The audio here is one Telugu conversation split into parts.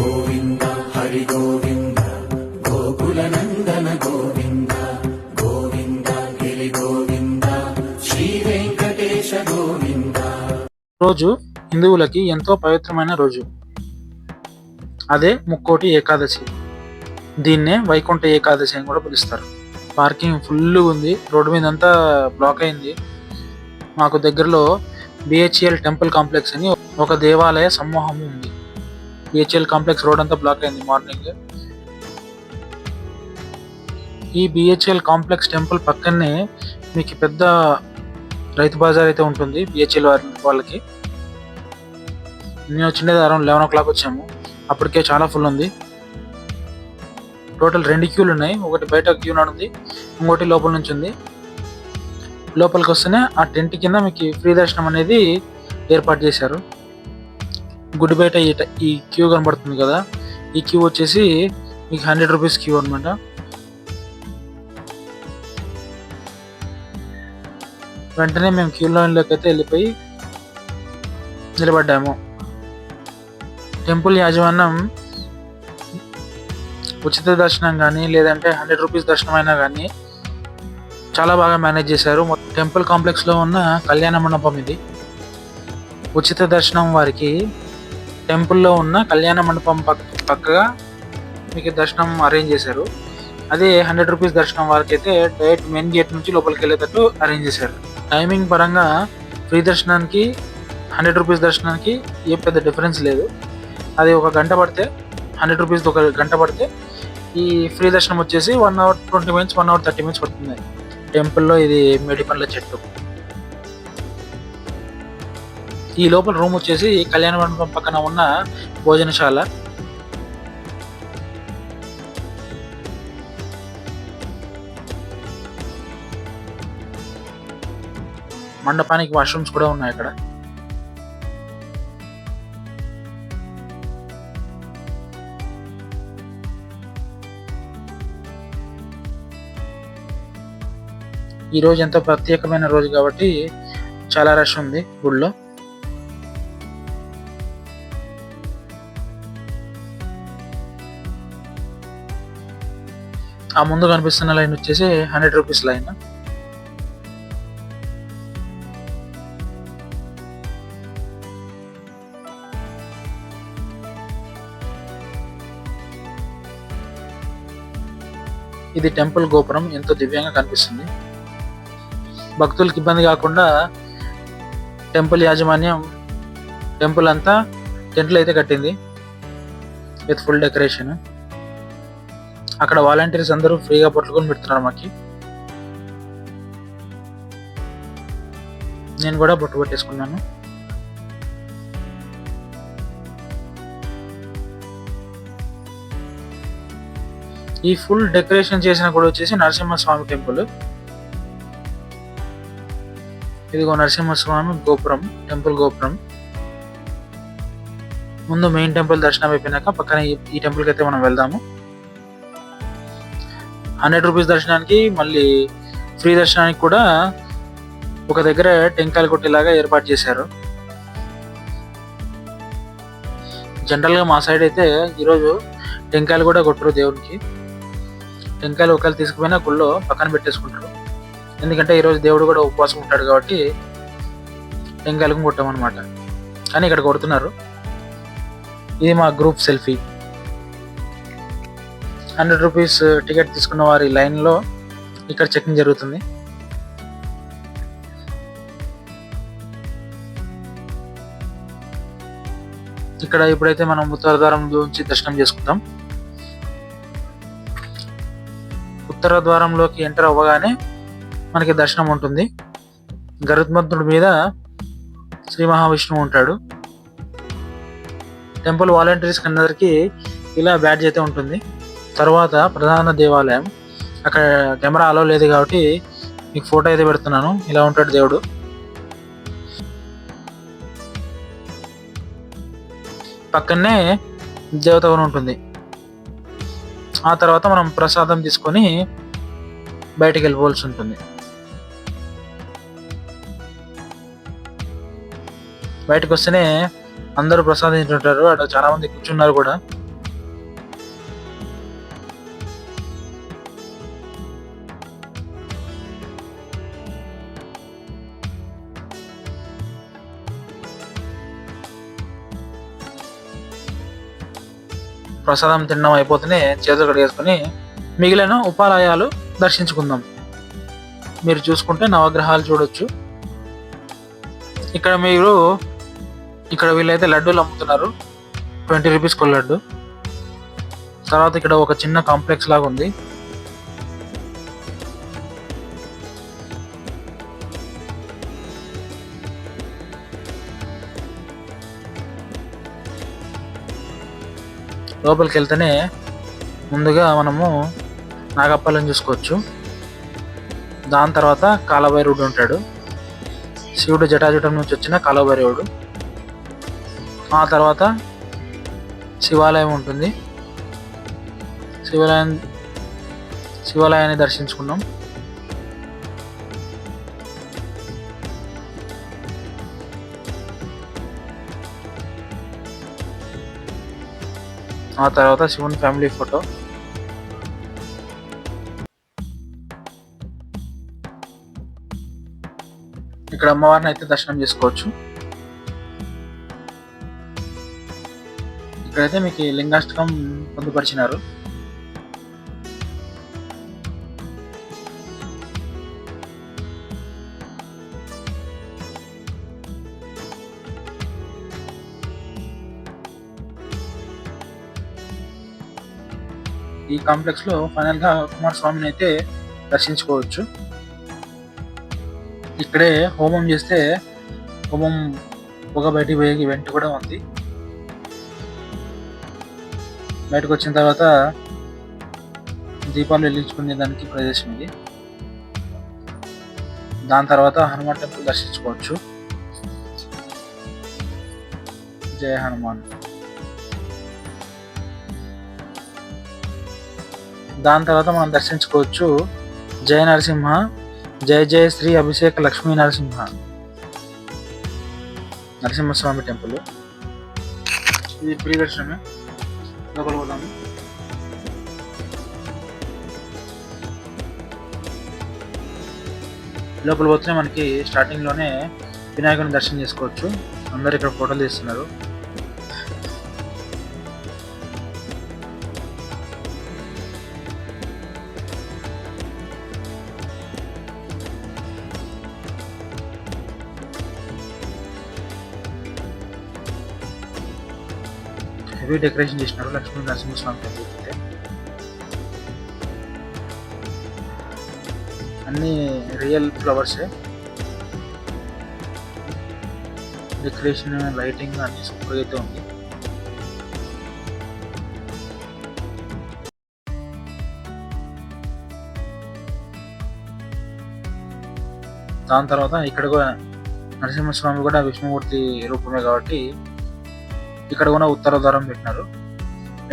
గోవింద హరి గోవింద గోకుల నందన గోవింద గోవింద గిరి గోవింద శ్రీ వెంకటేశ గోవింద. రోజు హిందువులకి ఎంతో పవిత్రమైన రోజు. అదే ముక్కోటి ఏకాదశి. దీన్నే వైకుంఠ ఏకాదశి అని కూడా పిలుస్తారు. పార్కింగ్ ఫుల్ ఉంది, రోడ్డు మీద అంతా బ్లాక్ అయింది. మాకు దగ్గరలో బిహెచ్ఎల్ టెంపుల్ కాంప్లెక్స్ అని ఒక దేవాలయ సమూహం ఉంది. బిహెచ్ఎల్ కాంప్లెక్స్ రోడ్ అంతా బ్లాక్ అయింది మార్నింగ్. ఈ బిహెచ్ఎల్ కాంప్లెక్స్ టెంపుల్ పక్కనే మీకు పెద్ద రైతు బజార్ అయితే ఉంటుంది బిహెచ్ఎల్ వాళ్ళకి. నేను వచ్చిండేది అరౌండ్ 11 o'clock వచ్చాము. అప్పటికే చాలా ఫుల్ ఉంది. టోటల్ 2 క్యూలు ఉన్నాయి. ఒకటి బయట క్యూ నడుంది, ఇంకోటి లోపల నుంచి ఉంది. లోపలికి వస్తేనే ఆ టెంట్ కింద మీకు ఫ్రీ దర్శనం అనేది ఏర్పాటు చేశారు. గుడి బయట ఈ క్యూ కనబడుతుంది కదా, ఈ క్యూ వచ్చేసి మీకు 100 rupees క్యూ అనమాట. వెంటనే మేము క్యూ లైన్లోకి అయితే వెళ్ళిపోయి నిలబడ్డాము. టెంపుల్ యాజమాన్యం ఉచిత దర్శనం కానీ లేదంటే 100 rupees దర్శనం అయినా కానీ చాలా బాగా మేనేజ్ చేశారు. టెంపుల్ కాంప్లెక్స్లో ఉన్న కళ్యాణ మండపం ఇది. ఉచిత దర్శనం వారికి టెంపుల్లో ఉన్న కళ్యాణ మండపం పక్కగా మీకు దర్శనం అరేంజ్ చేశారు. అదే 100 rupees దర్శనం వారికి అయితే డైరెక్ట్ మెయిన్ గేట్ నుంచి లోపలికి వెళ్ళేటట్టు అరేంజ్ చేశారు. టైమింగ్ పరంగా ఫ్రీ దర్శనానికి 100 rupees దర్శనానికి ఏ పెద్ద డిఫరెన్స్ లేదు. అది ఒక గంట పడితే 100 rupees ఒక గంట పడితే, ఈ ఫ్రీ దర్శనం వచ్చేసి 1 hour 20 minutes 1 hour 30 minutes పడుతుంది. టెంపుల్లో ఇది మేడి పండ్ల చెట్టు. ఈ లోపల రూమ్ వచ్చేసి కళ్యాణ మండపం పక్కన ఉన్న భోజనశాల. మండపానికి వాష్రూమ్స్ కూడా ఉన్నాయి అక్కడ. ఈ రోజు ఎంతో ప్రత్యేకమైన రోజు కాబట్టి చాలా రష్ ఉంది గుడిలో. ఆ ముందు కనిపిస్తున్న లైన్ వచ్చేసి 100 rupees లైన్. ఇది టెంపుల్ గోపురం ఎంతో దివ్యంగా కనిపిస్తుంది. భక్తులకు ఇబ్బంది కాకుండా టెంపుల్ యాజమాన్యం టెంపుల్ అంతా టెంట్లు అయితే కట్టింది విత్ ఫుల్ డెకరేషన్. అక్కడ వాలంటీర్స్ అందరూ ఫ్రీగా పట్టుకొని పెడుతున్నారు మాకి. నేను కూడా బొట్టు పట్టేసుకున్నాను. ఈ ఫుల్ డెకరేషన్ చేసిన కూడా వచ్చేసి నరసింహస్వామి టెంపుల్. ఇదిగో నరసింహస్వామి గోపురం, టెంపుల్ గోపురం. ముందు మెయిన్ టెంపుల్ దర్శనం అయిపోయినాక పక్కన ఈ టెంపుల్కి అయితే మనం వెళ్దాము. 100 rupees దర్శనానికి మళ్ళీ ఫ్రీ దర్శనానికి కూడా ఒక దగ్గర టెంకాయలు కొట్టేలాగా ఏర్పాటు చేశారు. జనరల్గా మా సైడ్ అయితే ఈరోజు టెంకాయలు కూడా కొట్టరు దేవునికి. టెంకాయలు ఒకవేళ తీసుకుపోయినా గుళ్ళో పక్కన పెట్టేసుకుంటారు. ఎందుకంటే ఈరోజు దేవుడు కూడా ఉపవాసం ఉంటాడు కాబట్టి టెంకాయలకు కొట్టామన్నమాట. కానీ ఇక్కడ కొడుతున్నారు. ఇది మా గ్రూప్ సెల్ఫీ. 100 rupees టికెట్ తీసుకున్న వారి లైన్లో ఇక్కడ చెకింగ్ జరుగుతుంది. ఇక్కడ ఇప్పుడైతే మనం ఉత్తర ద్వారం నుంచి దర్శనం చేసుకుందాం. ఉత్తర ద్వారంలోకి ఎంటర్ అవ్వగానే మనకి దర్శనం ఉంటుంది. గరుత్మంతుడి మీద శ్రీ మహావిష్ణువు ఉంటాడు. టెంపుల్ వాలంటీర్స్ అందరికీ ఇలా బ్యాడ్జ్ అయితే ఉంటుంది. తర్వాత ప్రధాన దేవాలయం, అక్కడ కెమెరా అలో లేదు కాబట్టి మీకు ఫోటో అయితే పెడుతున్నాను. ఇలా ఉంటాడు దేవుడు. పక్కనే దేవతవనం ఉంటుంది. ఆ తర్వాత మనం ప్రసాదం తీసుకొని బయటికి వెళ్ళిపోవాల్సి ఉంటుంది. బయటకు వస్తేనే అందరూ ప్రసాదించుంటారు. అక్కడ చాలా మంది కూర్చున్నారు కూడా. ప్రసాదం తినడం అయిపోతేనే చేతులు కడిగేసుకొని మిగిలిన ఉపాలయాలు దర్శించుకుందాం. మీరు చూసుకుంటే నవగ్రహాలు చూడొచ్చు. ఇక్కడ వీళ్ళైతే లడ్డూలు అమ్ముతున్నారు, 20 రూపీస్కి లడ్డు. తర్వాత ఇక్కడ ఒక చిన్న కాంప్లెక్స్ లాగా ఉంది. లోపలికి వెళ్తేనే ముందుగా మనము నాగప్పలను చూసుకోవచ్చు. దాని తర్వాత కాలభైరవుడు ఉంటాడు, శివుడు జటాజుటం నుంచి వచ్చిన కాలభైరవుడు. ఆ తర్వాత శివాలయం ఉంటుంది, శివాలయాన్ని దర్శించుకున్నాం. ఆ తర్వాత శివుని ఫ్యామిలీ ఫోటో. ఇక్కడ అమ్మవారిని అయితే దర్శనం చేసుకోవచ్చు. ఇక్కడైతే మీకు లింగాష్టకం పొందుపరిచినారు. ఈ కాంప్లెక్స్ లో ఫైనల్ గా కుమారస్వామిని అయితే దర్శించుకోవచ్చు. ఇక్కడే హోమం చేస్తే హోమం పొగ బయటికి పోయే ఈవెంట్ కూడా ఉంది. బయటకు వచ్చిన తర్వాత దీపాలు వెలిగించుకునే దానికి ప్రదేశం ఇది. దాని తర్వాత హనుమాన్ టెంపుల్ దర్శించుకోవచ్చు. జయ హనుమాన్. దాని తర్వాత మనం దర్శించుకోవచ్చు జయ నరసింహ, జయ జయ శ్రీ అభిషేక లక్ష్మీ నరసింహస్వామి టెంపుల్. ఇది ఫ్రీ దర్శనమే. లోపల పోదాము. లోపల పోతే మనకి స్టార్టింగ్ లోనే వినాయకుని దర్శనం చేసుకోవచ్చు. అందరు ఇక్కడ ఫోటోలు తీస్తున్నారు. హెవీ డెకరేషన్ చేసినారు లక్ష్మీ నరసింహస్వామి టెంపుల్ అయితే. అన్ని రియల్ ఫ్లవర్సే. డెకరేషన్, లైటింగ్ అన్ని సూపర్ అయితే ఉంది. దాని తర్వాత ఇక్కడ కూడా నరసింహస్వామి కూడా విష్ణుమూర్తి రూపమే కాబట్టి ఇక్కడ కూడా ఉత్తర ద్వారం పెట్టినారు.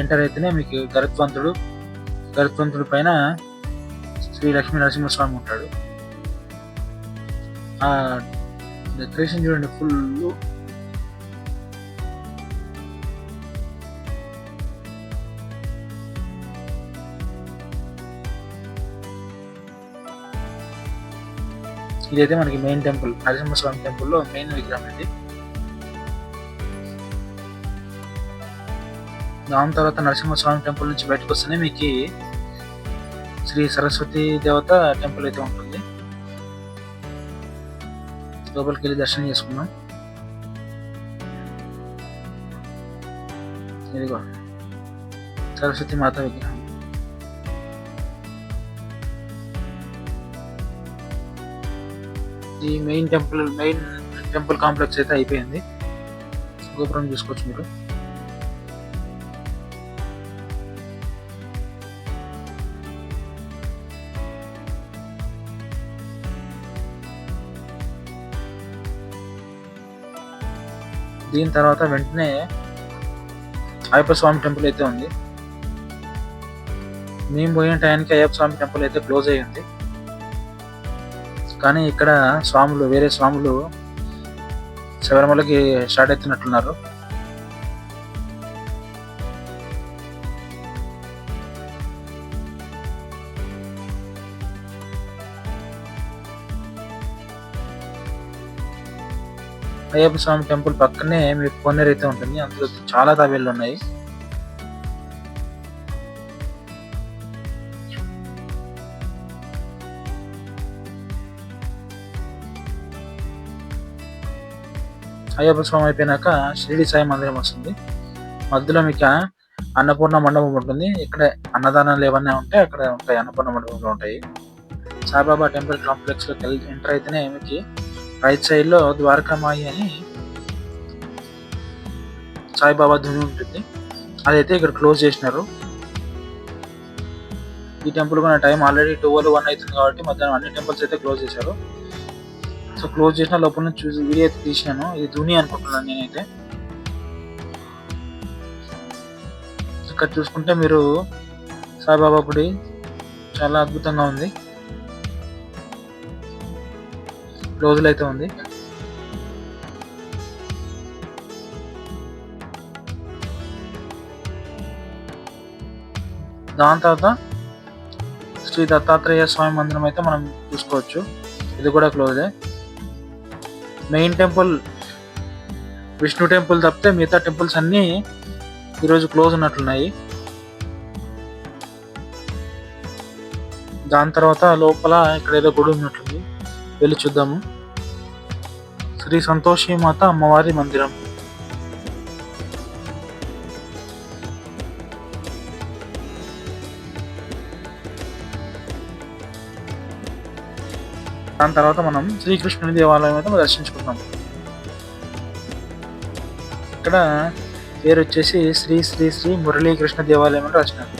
ఎంటర్ అయితేనే మీకు గరుత్మంతుడి పైన శ్రీ లక్ష్మీ నరసింహస్వామి ఉంటాడు. ఆ డెకరేషన్ చూడండి, ఫుల్. ఇదైతే మనకి మెయిన్ టెంపుల్, నరసింహస్వామి టెంపుల్లో మెయిన్ విగ్రహం ఇది. దాని తర్వాత నరసింహస్వామి టెంపుల్ నుంచి బయటకు వస్తేనే మీకు శ్రీ సరస్వతి దేవత టెంపుల్ అయితే ఉంటుంది. లోపలికి వెళ్ళి దర్శనం చేసుకున్నాం. ఇదిగో సరస్వతి మాత విగ్రహం. ఈ మెయిన్ టెంపుల్ కాంప్లెక్స్ అయితే అయిపోయింది. గోపురం చూసుకోవచ్చు మీరు. దీని తర్వాత వెంటనే అయ్యప్ప స్వామి టెంపుల్ అయితే ఉంది. మేము పోయిన టైంకి అయ్యప్ప స్వామి టెంపుల్ అయితే క్లోజ్ అయ్యి ఉంది. కానీ ఇక్కడ వేరే స్వాములు శబరిమలకి స్టార్ట్ అవుతున్నట్లున్నారు. అయ్యప్ప స్వామి టెంపుల్ పక్కనే మీకు కోనేరు అయితే ఉంటుంది. అందులో చాలా తాబేళ్ళు ఉన్నాయి. అయ్యప్ప స్వామి అయిపోయినాక షిరిడి సాయి మందిరం వస్తుంది. మధ్యలో మీకు అన్నపూర్ణ మండపం ఉంటుంది. ఇక్కడ అన్నదానాలు ఏమన్నా ఉంటే అక్కడ ఉంటాయి, అన్నపూర్ణ మండపంలో ఉంటాయి. సాయిబాబా టెంపుల్ కాంప్లెక్స్ లోకి ఎంటర్ అయితేనే మీకు రైట్ సైడ్ లో ద్వారకామాయి అని సాయిబాబా ధుని ఉంటుంది. అదైతే ఇక్కడ క్లోజ్ చేసినారు. ఈ టెంపుల్ కూడా టైం ఆల్రెడీ 12:01 అవుతుంది కాబట్టి మధ్యాహ్నం అన్ని టెంపుల్స్ అయితే క్లోజ్ చేశారు. సో క్లోజ్ చేసిన లోపల నుంచి చూసి వీడియో అయితే తీసినాను. ఇది ధుని అనుకుంటున్నాను నేనైతే. ఇక్కడ చూసుకుంటే మీరు సాయిబాబా గుడి చాలా అద్భుతంగా ఉంది. క్లోజ్లో అయితే ఉంది. దాని తర్వాత శ్రీ దత్తాత్రేయ స్వామి మందిరం అయితే మనం చూసుకోవచ్చు. ఇది కూడా క్లోజే. మెయిన్ టెంపుల్ విష్ణు టెంపుల్ తప్పితే మిగతా టెంపుల్స్ అన్నీ ఈరోజు క్లోజ్ ఉన్నట్లున్నాయి. దాని తర్వాత లోపల ఇక్కడ ఏదో గుడి ఉన్నట్లుంది, వెళ్ళి చూద్దాము. శ్రీ సంతోషి మాత అమ్మవారి మందిరం. దాని తర్వాత మనం శ్రీకృష్ణుని దేవాలయం అయితే దర్శించుకుందాం. ఇక్కడ పేరు వచ్చేసి శ్రీ శ్రీ శ్రీ మురళీకృష్ణ దేవాలయం అని రాసినారు.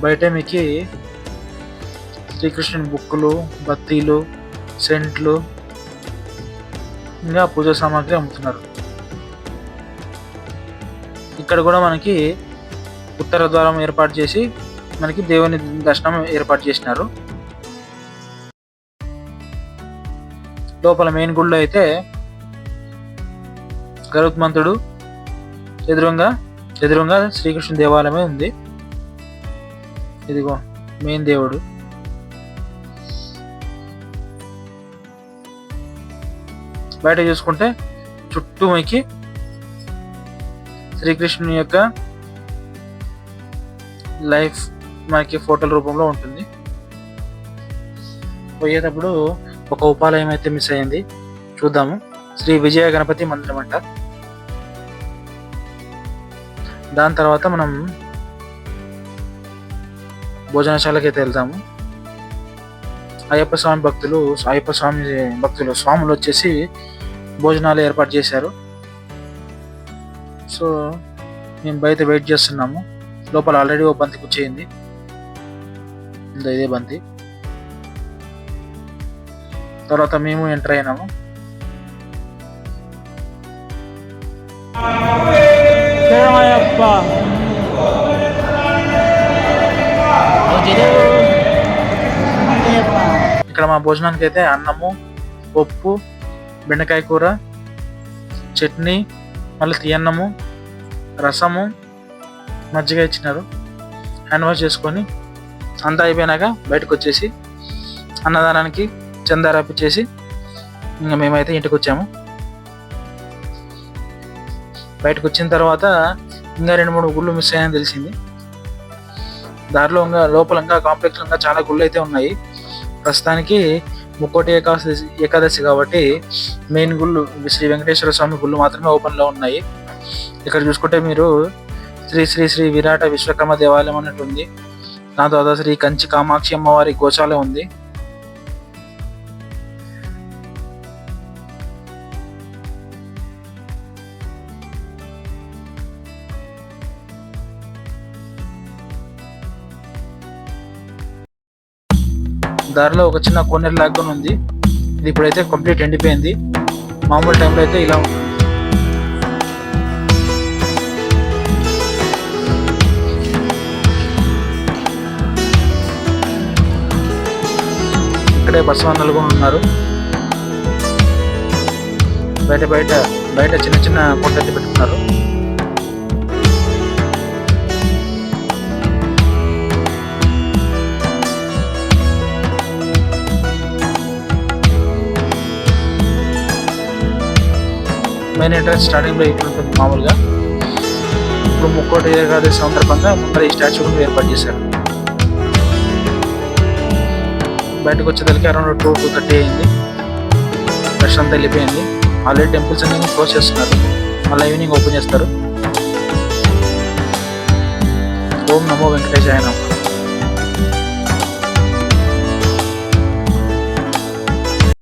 బయట మీకు శ్రీకృష్ణుని బుక్కులు, బత్తీలు, సెంట్లు, ఇంకా పూజా సామాగ్రి అమ్ముతున్నారు. ఇక్కడ కూడా మనకి ఉత్తర ద్వారం ఏర్పాటు చేసి మనకి దేవుని దర్శనం ఏర్పాటు చేసినారు. లోపల మెయిన్ గుడిలో అయితే గరుత్మంతుడు ఎదురుగా శ్రీకృష్ణ దేవాలయమే ఉంది. ఇదిగో మెయిన్ దేవుడు. బయట చూసుకుంటే చుట్టూ మనకి శ్రీకృష్ణుని యొక్క లైఫ్ మనకి ఫోటోల రూపంలో ఉంటుంది. పోయేటప్పుడు ఒక ఉపాలయం అయితే మిస్ అయింది, చూద్దాము. శ్రీ విజయ గణపతి మందిరం అంట. దాని తర్వాత మనం భోజనశాలకి అయితే వెళ్తాము. అయ్యప్ప స్వామి భక్తులు స్వాములు వచ్చేసి భోజనాలు ఏర్పాటు చేశారు. సో మేము బయట వెయిట్ చేస్తున్నాము. లోపల ఆల్రెడీ ఓ బంతి కూర్చేయింది, ఇదే బంతి. తర్వాత మేము ఎంటర్ అయినాము. ఇక్కడ మా భోజనానికి అయితే అన్నము, పప్పు, బెండకాయ కూర, చట్నీ, మళ్ళీ తీయన్నము, రసము, మజ్జిగ ఇచ్చినారు. హ్యాండ్ వాష్ చేసుకొని అంతా అయిపోయినాక బయటకు వచ్చేసి అన్నదానానికి చందారాపిచ్చేసి ఇంకా మేమైతే ఇంటికి వచ్చాము. బయటకు వచ్చిన తర్వాత ఇంకా 2-3 గుళ్ళు మిస్ అయ్యాయని తెలిసింది. దారిలో ఇంకా లోపల ఇంకా కాంప్లెక్స్ ఇంకా చాలా గుళ్ళు అయితే ఉన్నాయి. ప్రస్తుతానికి ముక్కోటి ఏకాదశి కాబట్టి మెయిన్ గుళ్ళు శ్రీ వెంకటేశ్వర స్వామి గుళ్ళు మాత్రమే ఓపెన్లో ఉన్నాయి. ఇక్కడ చూసుకుంటే మీరు శ్రీ శ్రీ శ్రీ విరాట విశ్వకర్మ దేవాలయం అన్నట్టు ఉంది. దాని తర్వాత శ్రీ కంచి కామాక్షి అమ్మవారి గోశాల ఉంది. దారిలో ఒక చిన్న కోనేరు లాగా ఉంది. ఇది ఇప్పుడైతే కంప్లీట్ ఎండిపోయింది. మామూలు టైంలో అయితే ఇలా ఉంటుంది. ఇక్కడే బసవన్నలు కూడా ఉన్నారు. బయట చిన్న చిన్న కొండలు పెట్టుకున్నారు. మెయిన్ ఎంట్రన్స్ స్టార్టింగ్ లో ఇట్లా ఉంటుంది మామూలుగా. ఇప్పుడు ముక్కోటి ఏకాదశి సందర్భంగా ముందర ఈ స్టాచ్యూ ఏర్పాటు చేశారు. బయటకు వచ్చేసరికి అరౌండ్ 2:30 అయింది. రష్ అంతా వెళ్ళిపోయింది. ఆల్రెడీ టెంపుల్స్ అన్ని క్లోజ్ చేస్తున్నారు, మళ్ళీ ఈవినింగ్ ఓపెన్ చేస్తారు. ఓం నమో వెంకటేశాయ నమః.